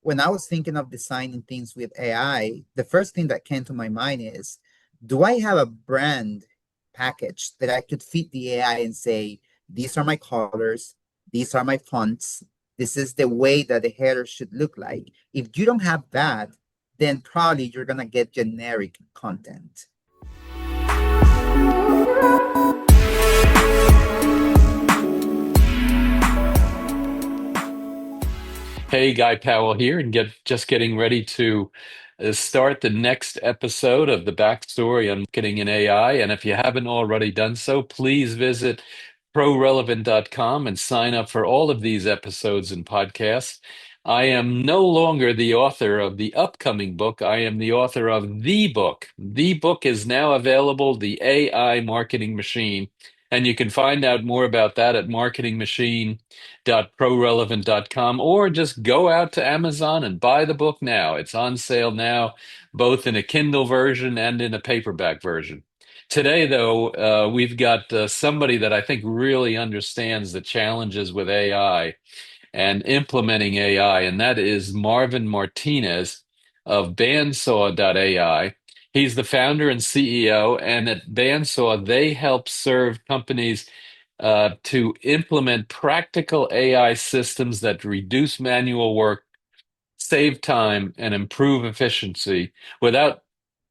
when I was thinking of designing things with AI, the first thing that came to my mind is, do I have a brand package that I could feed the AI and say, these are my colors, these are my fonts, this is the way that the header should look like. If you don't have that, then probably you're gonna get generic content. Hey, Guy Powell here, and just getting ready to start the next episode of the backstory on marketing and AI. And if you haven't already done so, please visit prorelevant.com and sign up for all of these episodes and podcasts. I am no longer the author of the upcoming book. I am the author of the book. The book is now available, The AI Marketing Machine. And you can find out more about that at marketingmachine.prorelevant.com, or just go out to Amazon and buy the book now. It's on sale now, both in a Kindle version and in a paperback version. Today, though, we've got somebody that I think really understands the challenges with AI and implementing AI, and that is Marvin Martinez of Bandsaw.ai. He's the founder and CEO, and at Bandsaw, they help serve companies to implement practical AI systems that reduce manual work, save time, and improve efficiency without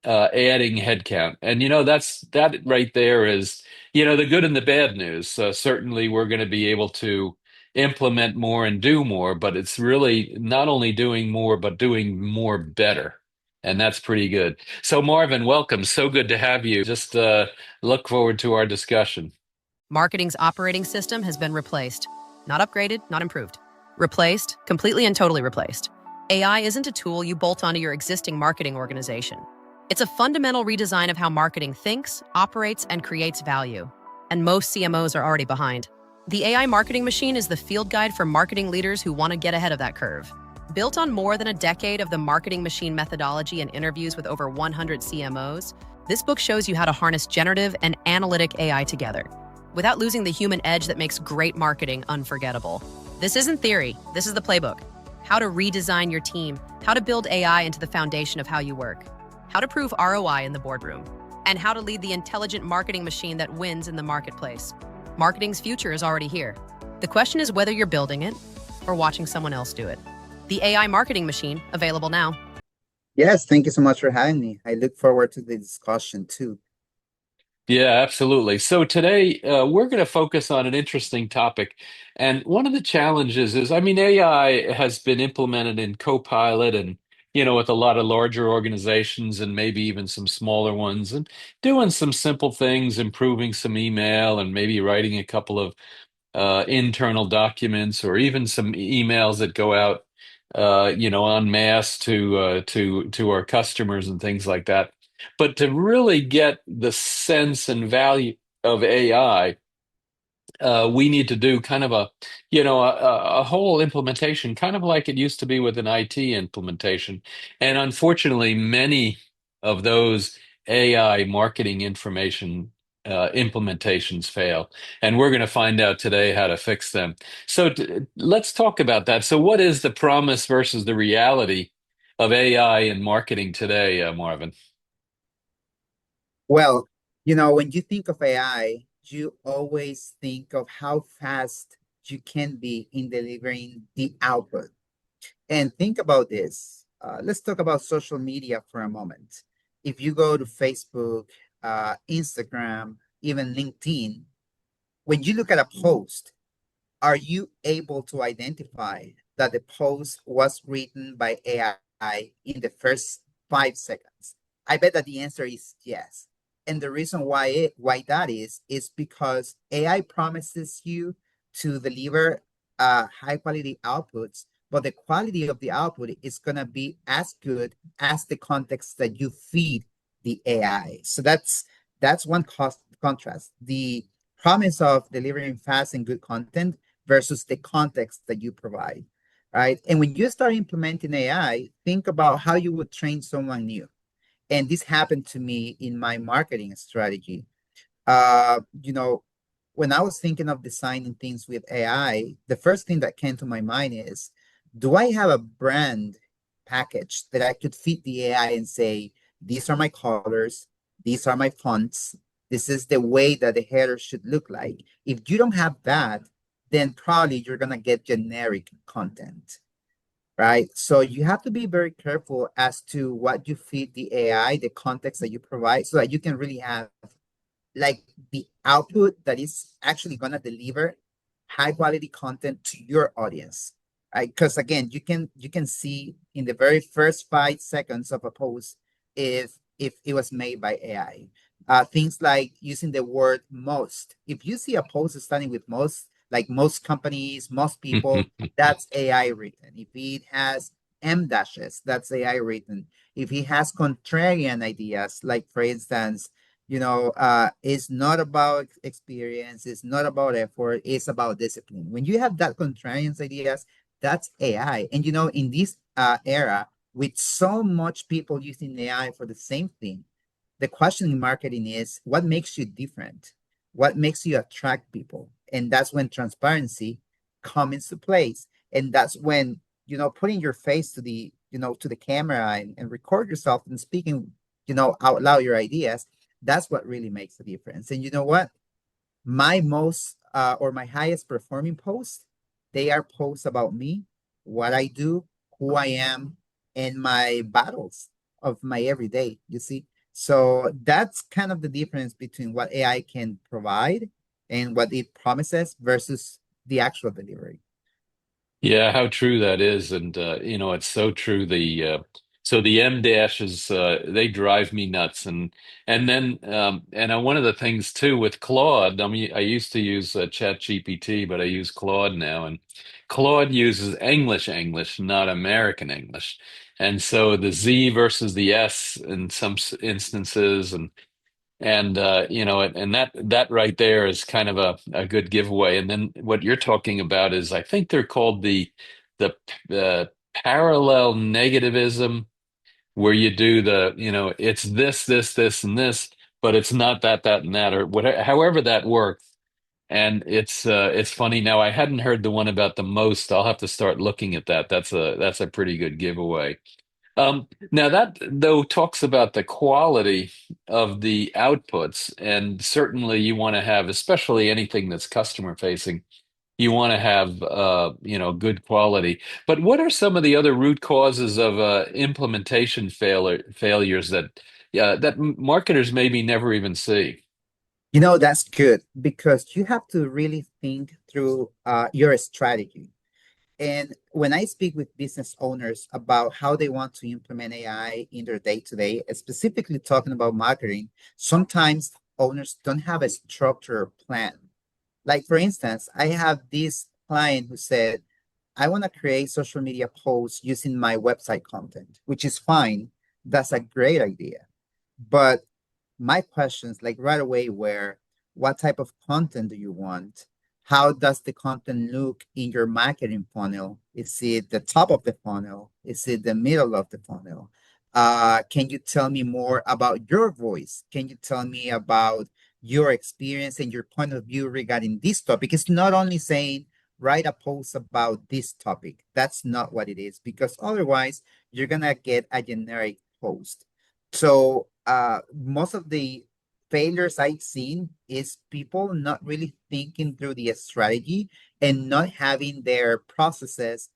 adding headcount. And that right there is the good and the bad news. Certainly, we're going to be able to implement more and do more, but it's really not only doing more, but doing more better. And that's pretty good. So, Marvin, welcome. So good to have you. Just look forward to our discussion. Marketing's operating system has been replaced. Not upgraded, not improved. Replaced, completely and totally replaced. AI isn't a tool you bolt onto your existing marketing organization. It's a fundamental redesign of how marketing thinks, operates, and creates value. And most CMOs are already behind. The AI Marketing Machine is the field guide for marketing leaders who want to get ahead of that curve. Built on more than a decade of the marketing machine methodology and interviews with over 100 CMOs, this book shows you how to harness generative and analytic AI together, without losing the human edge that makes great marketing unforgettable. This isn't theory, this is the playbook. How to redesign your team, how to build AI into the foundation of how you work, how to prove ROI in the boardroom, and how to lead the intelligent marketing machine that wins in the marketplace. Marketing's future is already here. The question is whether you're building it or watching someone else do it. The AI Marketing Machine, available now. Yes, thank you so much for having me. I look forward to the discussion too. Yeah, absolutely. So today we're going to focus on an interesting topic. And one of the challenges is, I mean, AI has been implemented in Copilot and, with a lot of larger organizations and maybe even some smaller ones, and doing some simple things, improving some email and maybe writing a couple of internal documents, or even some emails that go out, en masse to our customers and things like that. But to really get the sense and value of AI, we need to do kind of a whole implementation, kind of like it used to be with an IT implementation. And unfortunately, many of those AI marketing information implementations fail. And we're going to find out today how to fix them. So let's talk about that. So what is the promise versus the reality of AI in marketing today, Marvin? Well, when you think of AI, you always think of how fast you can be in delivering the output. And think about this. Let's talk about social media for a moment. If you go to Facebook, Instagram, even LinkedIn, when you look at a post, are you able to identify that the post was written by AI in the first 5 seconds? I bet that the answer is yes. And the reason why that is because AI promises you to deliver high quality outputs, but the quality of the output is gonna be as good as the context that you feed the AI. So that's one contrast. The promise of delivering fast and good content versus the context that you provide, right? And when you start implementing AI, think about how you would train someone new. And this happened to me in my marketing strategy. Uh, you know, when I was thinking of designing things with AI, the first thing that came to my mind is, Do I have a brand package that I could feed the AI and say, these are my colors, these are my fonts, this is the way that the header should look like? If you don't have that, then probably you're going to get generic content, right? So you have to be very careful as to what you feed the AI, the context that you provide, so that you can really have like the output that is actually going to deliver high quality content to your audience, right? Because again, you can see in the very first 5 seconds of a post if it was made by AI. Things like using the word most. If you see a post starting with most, like most companies, most people, that's AI written. If it has M dashes, that's AI written. If it has contrarian ideas, like for instance, it's not about experience, it's not about effort, it's about discipline. When you have that contrarian ideas, that's AI. And in this era, with so much people using AI for the same thing, the question in marketing is what makes you different? What makes you attract people? And that's when transparency comes into place. And that's when, putting your face to the camera and record yourself and speaking, out loud your ideas, that's what really makes a difference. And you know what? My most or my highest performing posts, they are posts about me, what I do, who I am, and my battles of my everyday, you see? So that's kind of the difference between what AI can provide and what it promises versus the actual delivery. Yeah, how true that is, and it's so true. The M dashes they drive me nuts, and then one of the things too with Claude. I mean, I used to use Chat GPT, but I use Claude now, and Claude uses English, not American English, and so the Z versus the S in some instances, and that right there is kind of a good giveaway. And then what you're talking about is, I think they're called the parallel negativism, where you do it's this, and this, but it's not that, and that, or whatever, however that works. And it's funny now. I hadn't heard the one about the most. I'll have to start looking at that. That's a pretty good giveaway. Now that though talks about the quality of the outputs, and certainly you want to have, especially anything that's customer facing, you want to have good quality. But what are some of the other root causes of implementation failures that marketers maybe never even see? That's good because you have to really think through your strategy. And when I speak with business owners about how they want to implement AI in their day to day, specifically talking about marketing, sometimes owners don't have a structured plan. Like, for instance, I have this client who said, I want to create social media posts using my website content, which is fine. That's a great idea. But my questions like right away were what type of content do you want? How does the content look in your marketing funnel? Is it the top of the funnel? Is it the middle of the funnel? Can you tell me more about your voice? Can you tell me about your experience and your point of view regarding this topic? It's not only saying write a post about this topic. That's not what it is, because otherwise you're gonna get a generic post. So most of the failures I've seen is people not really thinking through the strategy and not having their processes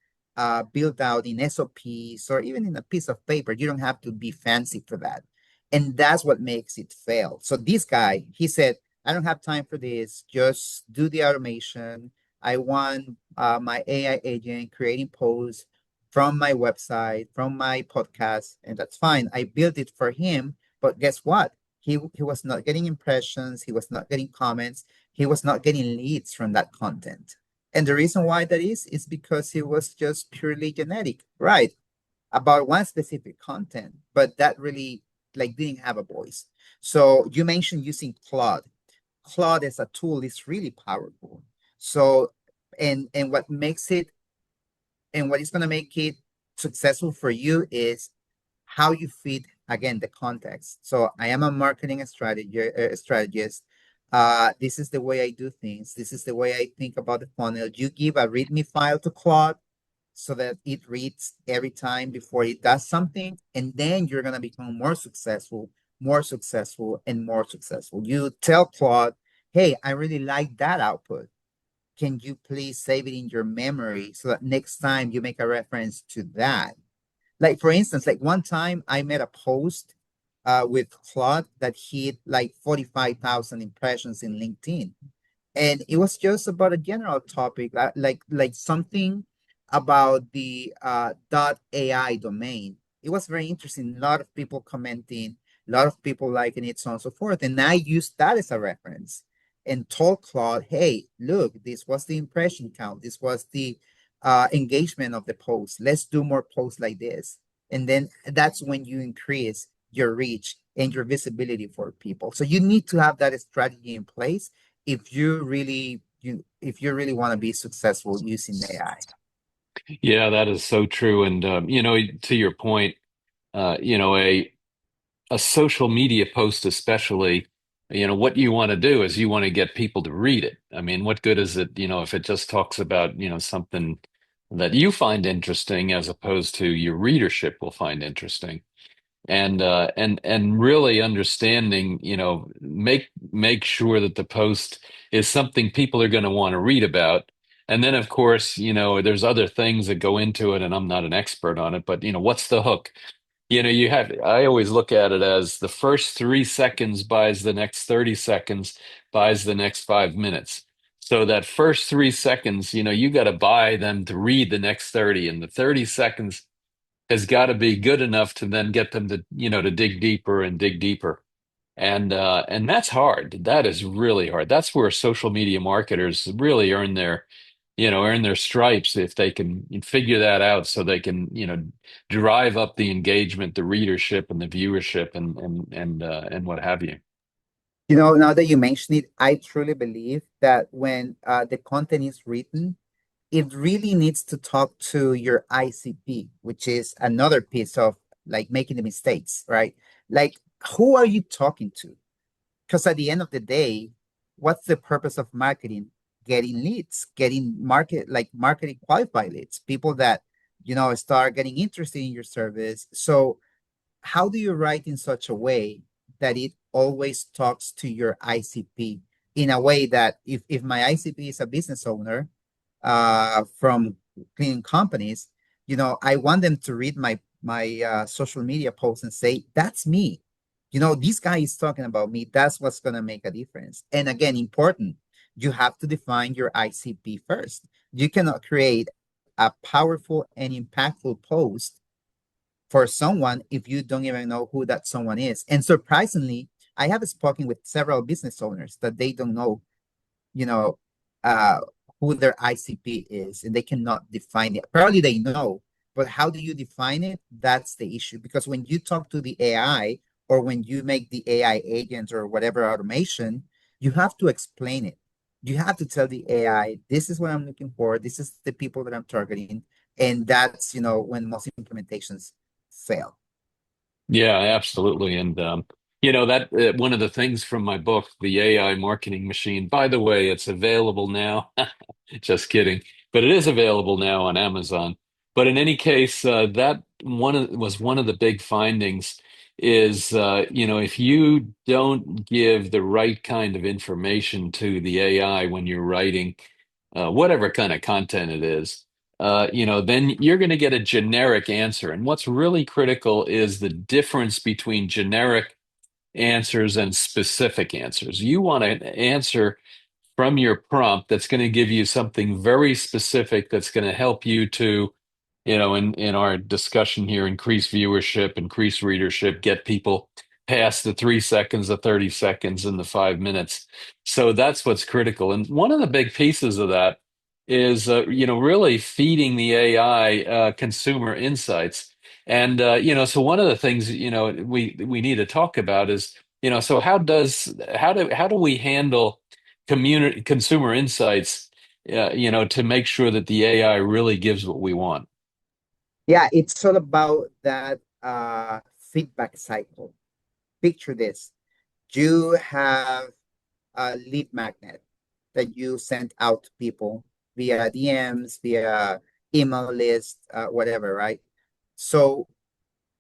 built out in SOPs or even in a piece of paper. You don't have to be fancy for that. And that's what makes it fail. So this guy, he said, I don't have time for this. Just do the automation. I want my AI agent creating posts from my website, from my podcast, and that's fine. I built it for him, but guess what? He was not getting impressions, he was not getting comments, he was not getting leads from that content. And the reason why that is because he was just purely genetic, right? About one specific content, but that really like didn't have a voice. So you mentioned using Claude. Claude as a tool is really powerful. So and what makes it and what is going to make it successful for you is how you feed again the context. So I am a marketing strategist. This is the way I do things. This is the way I think about the funnel. You give a README file to Claude, so that it reads every time before it does something, and then you're going to become more successful, more successful, and more successful. You tell Claude, hey, I really like that output. Can you please save it in your memory so that next time you make a reference to that? Like, for instance, like one time I made a post with Claude that hit like 45,000 impressions in LinkedIn, and it was just about a general topic, like something about the .ai domain. It was very interesting. A lot of people commenting, a lot of people liking it, so on and so forth. And I used that as a reference and told Claude, "Hey, look, this was the impression count. This was the engagement of the post. Let's do more posts like this." And then that's when you increase your reach and your visibility for people. So you need to have that strategy in place if you really want to be successful using AI. Yeah, that is so true. And to your point, a social media post especially, what you want to do is you want to get people to read it. I mean, what good is it, if it just talks about, something that you find interesting as opposed to your readership will find interesting. And really understanding, make sure that the post is something people are going to want to read about. And then, of course, there's other things that go into it, and I'm not an expert on it, but what's the hook? I always look at it as the first 3 seconds buys the next 30 seconds, buys the next 5 minutes. So that first 3 seconds, you got to buy them to read the next 30, and the 30 seconds has got to be good enough to then get them to, to dig deeper and dig deeper. And that's hard. That is really hard. That's where social media marketers really earn their stripes if they can figure that out so they can, drive up the engagement, the readership and the viewership and what have you. Now that you mention it, I truly believe that when the content is written, it really needs to talk to your ICP, which is another piece of like making the mistakes, right? Like, who are you talking to? Because at the end of the day, what's the purpose of marketing? Getting leads, getting marketing qualified leads, people that, start getting interested in your service. So how do you write in such a way that it always talks to your ICP in a way that if my ICP is a business owner from cleaning companies, I want them to read my social media posts and say, that's me. This guy is talking about me. That's what's going to make a difference. And again, important, you have to define your ICP first. You cannot create a powerful and impactful post for someone if you don't even know who that someone is. And surprisingly, I have spoken with several business owners that they don't know, you know, uh, who their ICP is, and they cannot define it. Probably they know, but how do you define it? That's the issue. Because when you talk to the AI or when you make the AI agent or whatever automation, you have to explain it. You have to tell the AI, this is what I'm looking for. This is the people that I'm targeting. And that's, when most implementations fail. Yeah, absolutely. And that one of the things from my book, The AI Marketing Machine, by the way, it's available now. Just kidding. But it is available now on Amazon. But in any case, that was one of the big findings is, if you don't give the right kind of information to the AI when you're writing, whatever kind of content it is, then you're going to get a generic answer. And what's really critical is the difference between generic answers and specific answers. You want an answer from your prompt that's going to give you something very specific that's going to help you to, in our discussion here, increase viewership, increase readership, get people past the 3 seconds, the 30 seconds, and the 5 minutes. So that's what's critical. And one of the big pieces of that is, really feeding the AI consumer insights. And so one of the things we need to talk about is, so how do we handle community consumer insights, to make sure that the AI really gives what we want. Yeah, it's all about that feedback cycle. Picture this. You have a lead magnet that you send out to people via DMs, via email list, whatever, right? So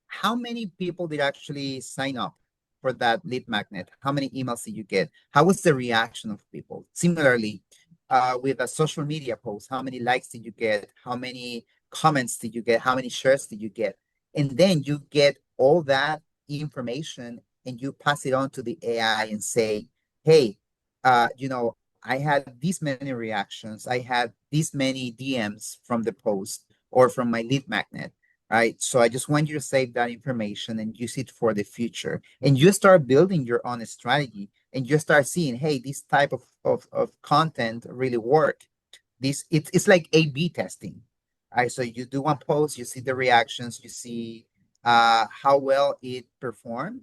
how many people did actually sign up for that lead magnet? How many emails did you get? How was the reaction of people? Similarly, with a social media post, how many likes did you get? How many comments did you get? How many shares did you get? And then you get all that information and you pass it on to the AI and say, hey, I had these many reactions. I had these many DMs from the post or from my lead magnet, right? So I just want you to save that information and use it for the future. And you start building your own strategy and you start seeing, hey, this type of content really work. It's like A/B testing, right? So you do one post, you see the reactions, you see how well it performed.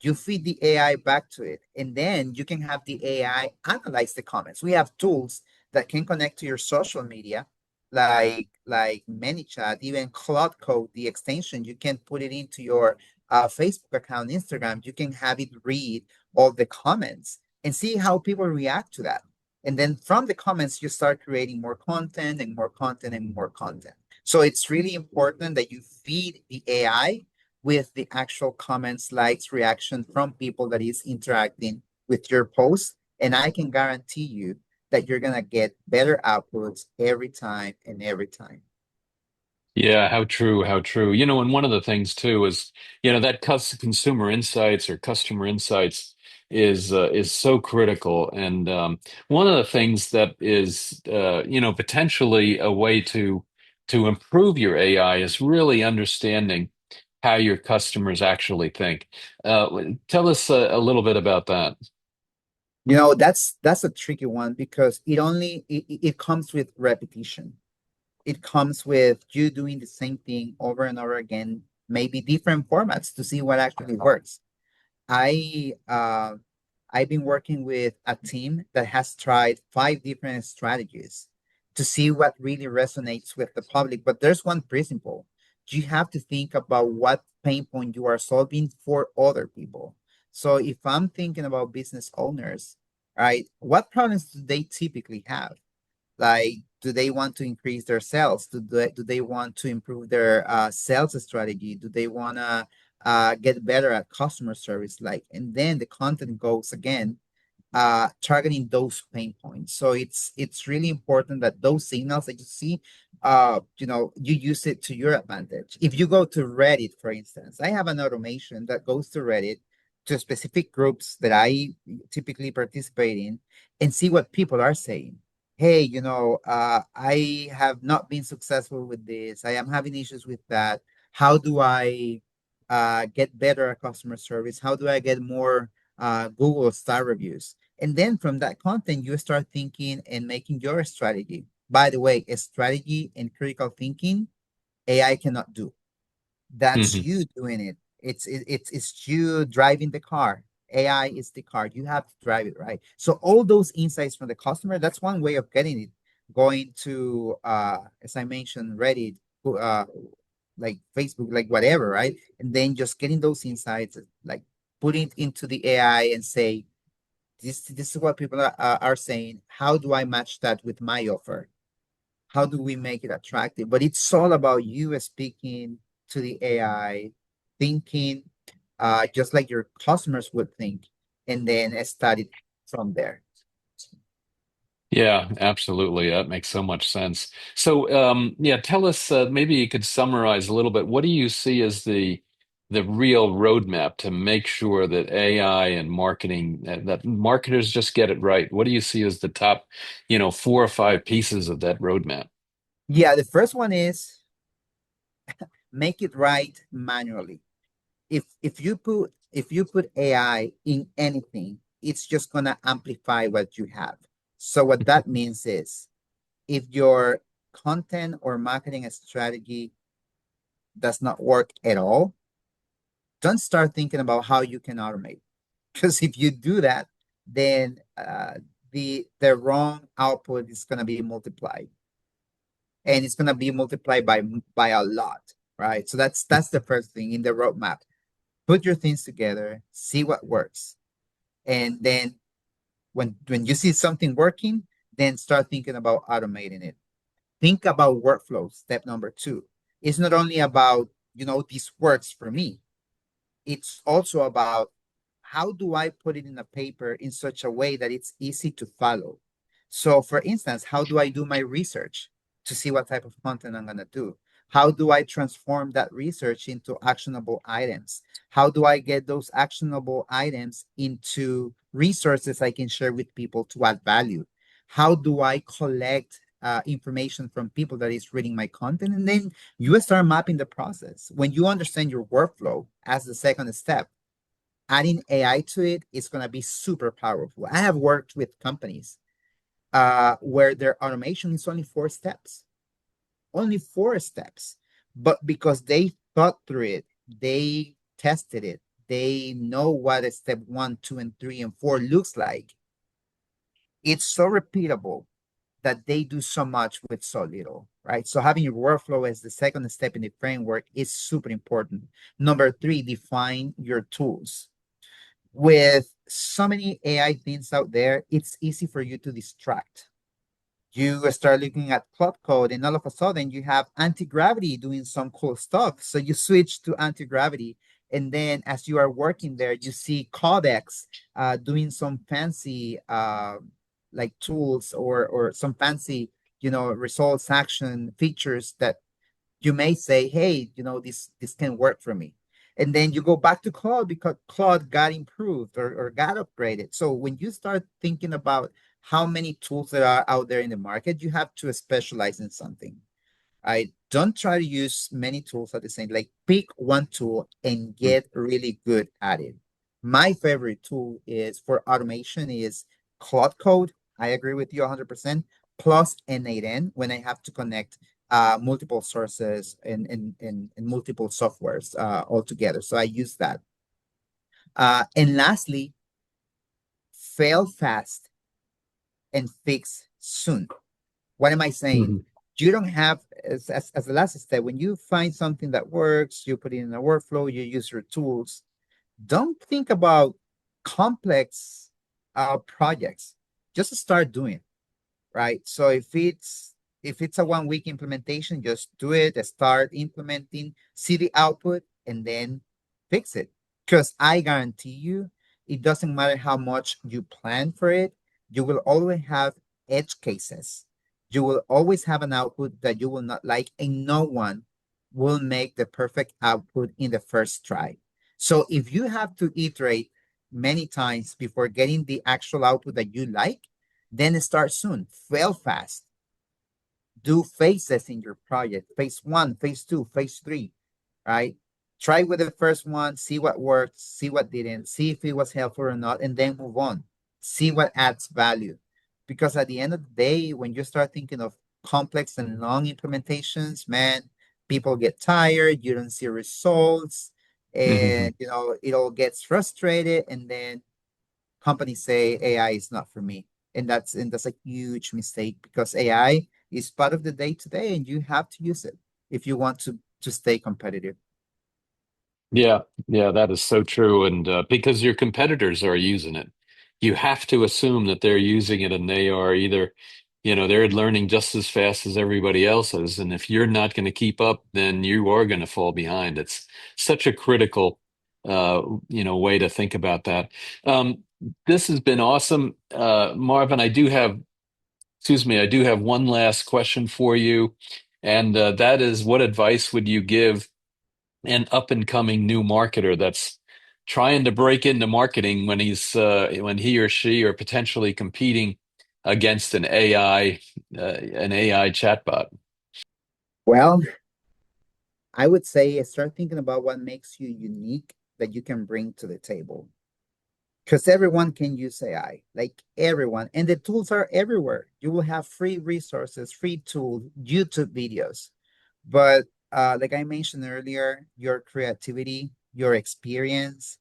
You feed the AI back to it, and then you can have the AI analyze the comments. We have tools that can connect to your social media like ManyChat, even Cloud Code, the extension, you can put it into your Facebook account, Instagram. You can have it read all the comments and see how people react to that. And then from the comments, you start creating more content and more content and more content. So it's really important that you feed the AI with the actual comments, likes, reaction from people that is interacting with your post. And I can guarantee you that you're going to get better outputs every time and every time. Yeah, how true, how true. And one of the things too is, that consumer insights or customer insights is so critical. And one of the things that is, potentially a way to improve your AI is really understanding how your customers actually think. Tell us a little bit about that. That's a tricky one because it comes with repetition. It comes with you doing the same thing over and over again, maybe different formats to see what actually works. I I've been working with a team that has tried 5 different strategies to see what really resonates with the public. But there's one principle. You have to think about what pain point you are solving for other people. So if I'm thinking about business owners, right, what problems do they typically have? Like, do they want to increase their sales? Do they want to improve their sales strategy? Do they want to get better at customer service? Like, and then the content goes again targeting those pain points. So it's really important that those signals that you see, you use it to your advantage. If you go to Reddit, for instance, I have an automation that goes to Reddit to specific groups that I typically participate in and see what people are saying. Hey, I have not been successful with this. I am having issues with that. How do I get better at customer service? How do I get more Google star reviews? And then from that content, you start thinking and making your strategy. By the way, a strategy and critical thinking, AI cannot do. That's Hmm. you doing it. It's you driving the car. AI is the car. You have to drive it, right? So all those insights from the customer, that's one way of getting it. Going to as I mentioned, Reddit, uh like Facebook, like whatever, right? And then just getting those insights, like putting it into the AI and say, this is what people are saying. How do I match that with my offer? How do we make it attractive? But it's all about you speaking to the AI, thinking just like your customers would think, and then study from there. Yeah, absolutely. That makes so much sense. So, yeah, tell us, maybe you could summarize a little bit. What do you see as the real roadmap to make sure that AI and marketing, that marketers just get it right? What do you see as the top, 4 or 5 pieces of that roadmap? Yeah, the first one is make it right manually. If you put AI in anything, it's just gonna amplify what you have. So what that means is if your content or marketing strategy does not work at all, don't start thinking about how you can automate. Because if you do that, then the wrong output is gonna be multiplied, and it's gonna be multiplied by a lot, right? So that's the first thing in the roadmap. Put your things together, see what works, and then when you see something working, then start thinking about automating it. think about workflow, step number two. It's not only about, this works for me. It's also about how do I put it in a paper in such a way that it's easy to follow. So for instance, how do I do my research to see what type of content I'm going to do? How do I transform that research into actionable items? How do I get those actionable items into resources I can share with people to add value? How do I collect information from people that is reading my content? And then you start mapping the process. When you understand your workflow as the second step, adding AI to it is going to be super powerful. I have worked with companies where their automation is only four steps. But because they thought through it, they tested it, they know what a step 1, 2, and 3 and 4 looks like. It's so repeatable that they do so much with so little, right? So having your workflow as the second step in the framework is super important. Number three, define your tools. With so many AI things out there, it's easy for you to distract. You start looking at Cloud Code, and all of a sudden you have anti-gravity doing some cool stuff. So you switch to anti-gravity. And then as you are working there, you see Codex doing some fancy like tools or some fancy, results action features that you may say, hey, this can work for me. And then you go back to Claude because Claude got improved or got upgraded. So when you start thinking about how many tools there are out there in the market, you have to specialize in something. I don't try to use many tools at the same, like pick one tool and get really good at it. My favorite tool is for automation is Cloud Code. I agree with you 100%, plus N8N when I have to connect multiple sources and multiple softwares all together. So I use that. And lastly, fail fast and fix soon. What am I saying? Mhm. You don't have, as the last step, when you find something that works, you put it in a workflow, you use your tools. Don't think about complex projects. Just start doing it, right? So if it's a 1 week implementation, just do it, start implementing, see the output, and then fix it. Because I guarantee you, it doesn't matter how much you plan for it, you will always have edge cases. You will always have an output that you will not like, and no one will make the perfect output in the first try. So if you have to iterate many times before getting the actual output that you like, then start soon, fail fast, do phases in your project, phase one, phase two, phase three, right? Try with the first one, see what worked, see what didn't, see if it was helpful or not, and then move on. See what adds value. Because at the end of the day, when you start thinking of complex and long implementations, man, people get tired, you don't see results, and it all gets frustrated, and then companies say AI is not for me. And that's a huge mistake because AI is part of the day to day and you have to use it if you want to stay competitive. Yeah, yeah, that is so true. And because your competitors are using it, you have to assume that they're using it and they are either, they're learning just as fast as everybody else is. And if you're not going to keep up, then you are going to fall behind. It's such a critical, way to think about that. Um, this has been awesome. Marvin, I do have one last question for you. And that is, what advice would you give an up and coming new marketer that's trying to break into marketing when he or she are potentially competing against an AI chatbot? Well, I would say start thinking about what makes you unique that you can bring to the table. Because everyone can use AI, like everyone, and the tools are everywhere. You will have free resources, free tools, YouTube videos. But like I mentioned earlier, your creativity, your experience,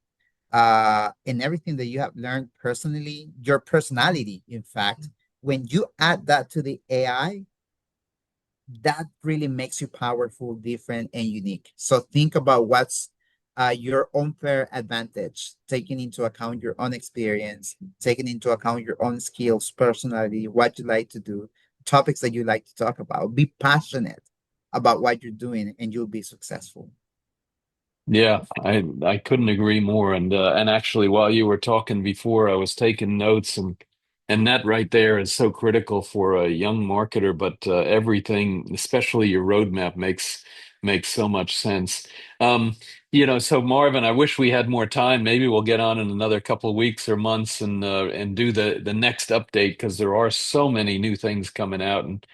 and everything that you have learned personally, your personality, in fact, when you add that to the AI, that really makes you powerful, different, and unique. So think about what's your own fair advantage, taking into account your own experience, taking into account your own skills, personality, what you like to do. topics that you like to talk about. Be passionate about what you're doing, and you'll be successful. Yeah, I couldn't agree more. And actually, while you were talking before, I was taking notes, and that right there is so critical for a young marketer. But everything, especially your roadmap, makes so much sense. Um, so Marvin, I wish we had more time. Maybe we'll get on in another couple of weeks or months and do the next update because there are so many new things coming out, and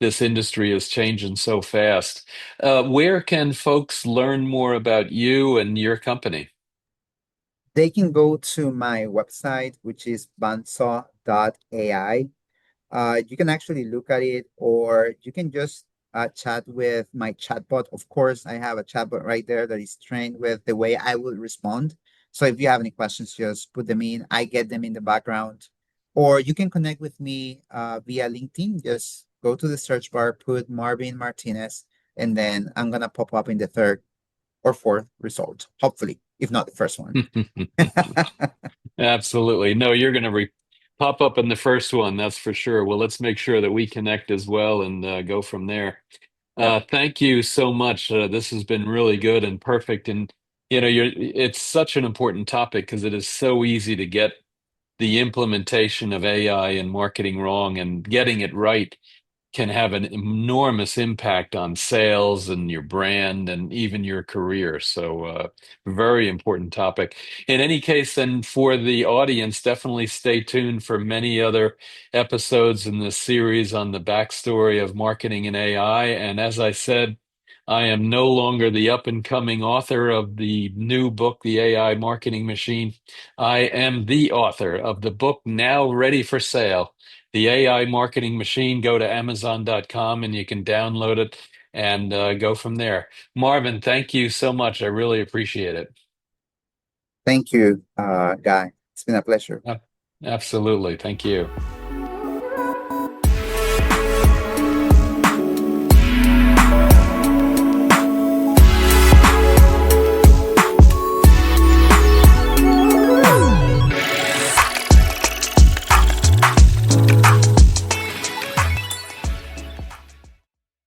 this industry is changing so fast. Where can folks learn more about you and your company? They can go to my website, which is bandsaw.ai. You can actually look at it, or you can just chat with my chatbot. Of course, I have a chatbot right there that is trained with the way I will respond. So if you have any questions, just put them in. I get them in the background. Or you can connect with me via LinkedIn. Just go to the search bar, put Marvin Martinez, and then I'm going to pop up in the third or fourth result, hopefully, if not the first one. Absolutely. No, you're going to pop up in the first one, that's for sure. Well, let's make sure that we connect as well and go from there. Yep. Thank you so much. This has been really good and perfect. And it's such an important topic because it is so easy to get the implementation of AI in marketing wrong, and getting it right can have an enormous impact on sales and your brand and even your career. So, very important topic. In any case, then for the audience, definitely stay tuned for many other episodes in this series on the backstory of marketing and AI. And as I said, I am no longer the up and coming author of the new book, The AI Marketing Machine. I am the author of the book now ready for sale, The AI Marketing Machine. Go to Amazon.com and you can download it and go from there. Marvin, thank you so much. I really appreciate it. Thank you, Guy. It's been a pleasure. Absolutely. Thank you.